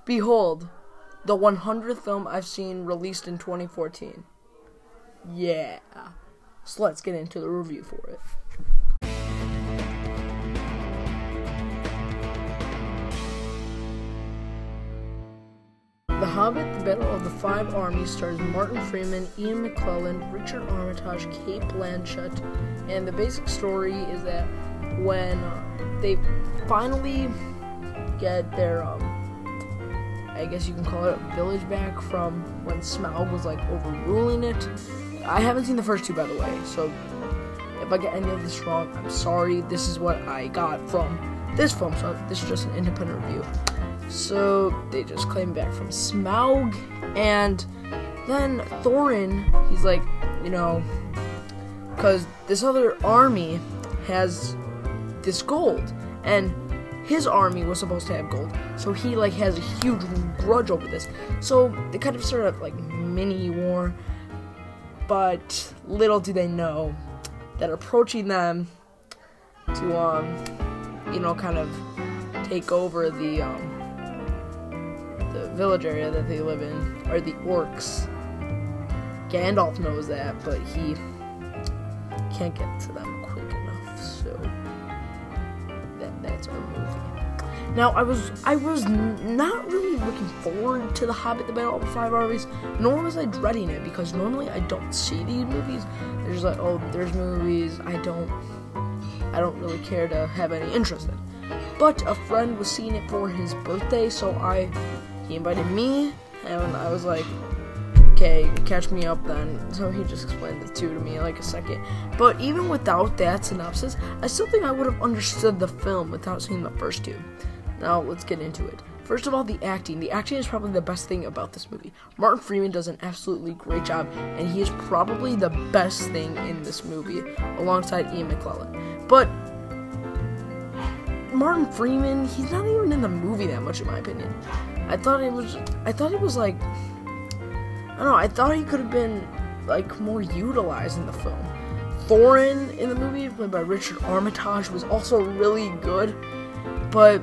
Behold, the 100th film I've seen released in 2014. Yeah. So let's get into the review for it. The Hobbit, The Battle of the Five Armies stars Martin Freeman, Ian McKlellan, Richard Armitage, Cate Blanchett, and the basic story is that when they finally get their, I guess you can call it a village back from when Smaug was like overruling it. I haven't seen the first two, by the way, so if I get any of this wrong, I'm sorry. This is what I got from this film, so this is just an independent review. So they just claim back from Smaug, and then Thorin, he's like, you know, because this other army has this gold, and his army was supposed to have gold, so he like has a huge grudge over this. So they kind of start like mini war, but little do they know that approaching them to you know, kind of take over the village area that they live in are the orcs. Gandalf knows that, but he can't get to them quick enough, so that's our movie. Now, I was not really looking forward to The Hobbit, The Battle of the Five Armies, nor was I dreading it, because normally I don't see these movies. There's like, oh, there's movies I don't really care to have any interest in. But a friend was seeing it for his birthday, so he invited me, and I was like, okay, catch me up then. So he just explained the two to me in like a second. But even without that synopsis, I still think I would have understood the film without seeing the first two. Now, let's get into it. First of all, the acting. The acting is probably the best thing about this movie. Martin Freeman does an absolutely great job, and he is probably the best thing in this movie, alongside Ian McKlellan. But Martin Freeman, he's not even in the movie that much, in my opinion. I thought he was like, I don't know, I thought he could have been like more utilized in the film. Thorin in the movie, played by Richard Armitage, was also really good, but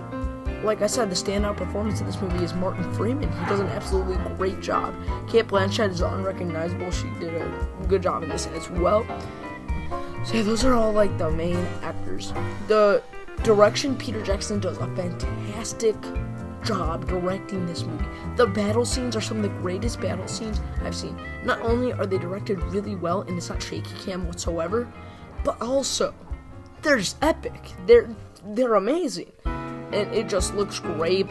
like I said, the standout performance in this movie is Martin Freeman. He does an absolutely great job. Cate Blanchett is unrecognizable. She did a good job in this as well. So yeah, those are all like the main actors. The direction, Peter Jackson does a fantastic job directing this movie. The battle scenes are some of the greatest battle scenes I've seen. Not only are they directed really well, and it's not shaky cam whatsoever, but also they're just epic. They're amazing, and it just looks great.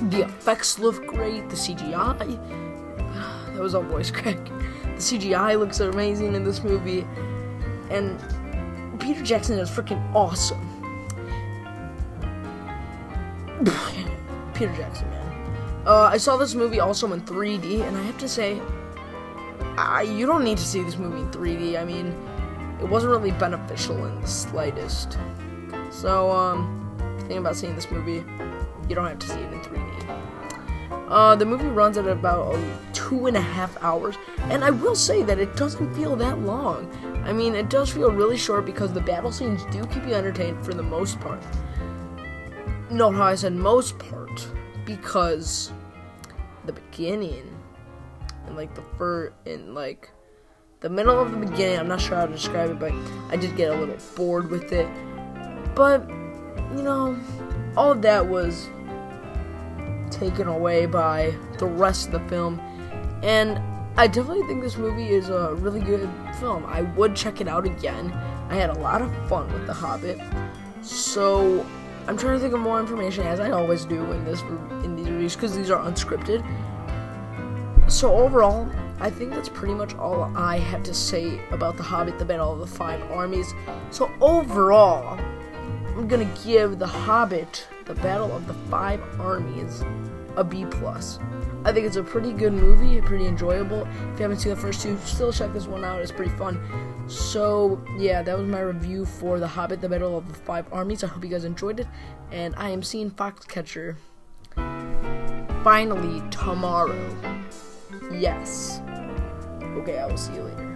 The effects look great. The CGI, that was a voice crack. The CGI looks amazing in this movie, and Peter Jackson is freaking awesome. Peter Jackson, man. I saw this movie also in 3D, and I have to say, you don't need to see this movie in 3D. I mean, it wasn't really beneficial in the slightest. So, if you think about seeing this movie, you don't have to see it in 3D. The movie runs at about 2.5 hours, and I will say that it doesn't feel that long. I mean, it does feel really short because the battle scenes do keep you entertained for the most part. Note how I said most part, because the beginning and like the middle of the beginning, I'm not sure how to describe it, but I did get a little bored with it. But you know, all of that was taken away by the rest of the film, and I definitely think this movie is a really good film. I would check it out again. I had a lot of fun with The Hobbit, so I'm trying to think of more information, as I always do in these reviews, because these are unscripted. So overall, I think that's pretty much all I have to say about The Hobbit, The Battle of the Five Armies. So overall, I'm gonna give The Hobbit, The Battle of the Five Armies, a B+. I think it's a pretty good movie, pretty enjoyable. If you haven't seen the first two, still check this one out. It's pretty fun. So, yeah, that was my review for The Hobbit, The Battle of the Five Armies. I hope you guys enjoyed it. And I am seeing Foxcatcher finally tomorrow. Yes. Okay, I will see you later.